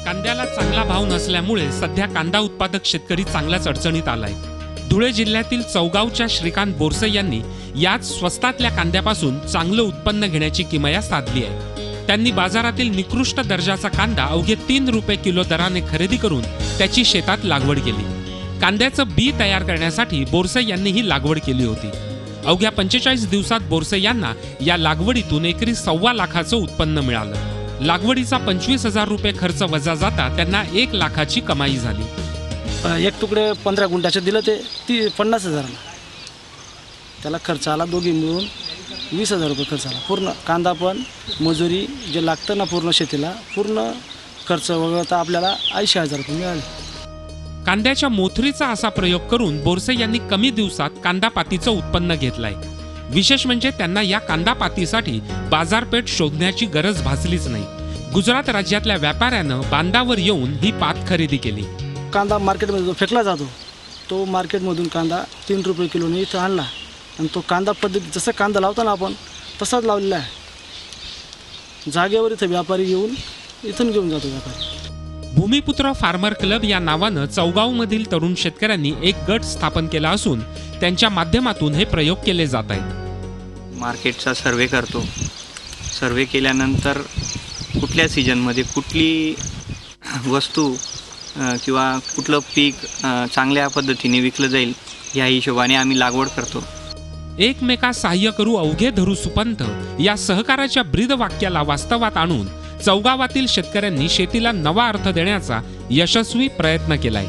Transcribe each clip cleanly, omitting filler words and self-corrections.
कांद्याला चांगला भाव नसल्यामुळे सध्या कांदा उत्पादक शेतकरी चांगल्याच अडचणीत आलाय। धुळे जिल्ह्यातील चौगावच्या श्रीकांत बोरसे यांनी याच स्वस्तातल्या कांद्यापासून चांगलं उत्पन्न घेण्याची किमया साधली आहे। त्यांनी बाजारातील निकृष्ट दर्जाचा कांदा अवघे 3 रुपये किलो दराने खरेदी करून त्याची शेतात लागवड केली। कांद्याचं बी तयार करण्यासाठी बोरसे यांनी ही लागवड केली होती। अवघ्या 45 दिवसात बोरसे यांना या लागवडीतून एकरी 1.25 लाखाचं उत्पन्न मिळालं। लागवडीचा 25,000 रुपये खर्च वजा जाता त्यांना 1 लाखाची कमाई झाली। एक तुकडे 15 गुंठाचे दिलं ते 50,000 त्याला खर्च आला, दोघी मिळून 20,000 रुपये खर्च आला। पूर्ण कांदा पण मजुरी जे लागतं ना पूर्ण शेतीला पूर्ण खर्च वगळता आपल्याला 80,000 रुपये मिळाले। कांद्याच्या मोथरीचा असा प्रयोग करून बोरसे यांनी कमी दिवसात कांदापातीचं उत्पन्न घेतलंय। विशेष म्हणजे त्यांना या कांदापातीसाठी बाजारपेठ शोधण्याची गरज भासलीच नाही। गुजरात राज्यातल्या व्यापाऱ्यानं बांधावर येऊन ही पात खरेदी केली। कांदा मार्केटमध्ये जो फेकला जातो तो मार्केटमधून कांदा 3 रुपये किलोने इथं आणला आणि तो कांदा पद्धती जसं कांदा लावतो ना आपण तसाच लावलेला आहे। जागेवर इथं व्यापारी येऊन इथून घेऊन जातो व्यापारी। भूमिपुत्र फार्मर क्लब या नावानं चौगावमधील तरुण शेतकऱ्यांनी एक गट स्थापन केला असून त्यांच्या माध्यमातून हे प्रयोग केले जात आहेत। मार्केटचा सर्वे करतो। सर्वे केल्यानंतर कुठल्या सीजनमध्ये कुठली वस्तू किंवा कुठलं पीक चांगल्या पद्धतीने विकलं जाईल या हिशोबाने आम्ही लागवड करतो। एकमेकास सहाय्य करू अवघे धरू सुपंथ या सहकाराच्या ब्रीद वाक्याला वास्तवात आणून चौगावातील शेतकऱ्यांनी शेतीला नवा अर्थ देण्याचा यशस्वी प्रयत्न केलाय।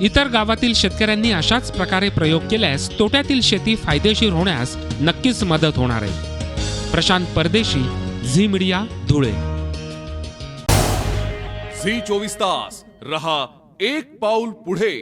इतर गावातील शेतकऱ्यांनी अशाच प्रकारे प्रयोग केल्यास तोट्यातील शेती फायदेशीर होण्यास नक्कीच मदत होणार आहे। प्रशांत परदेशी, झी मीडिया, धुळे। झी 24 तास रहा एक पाऊल पुढे।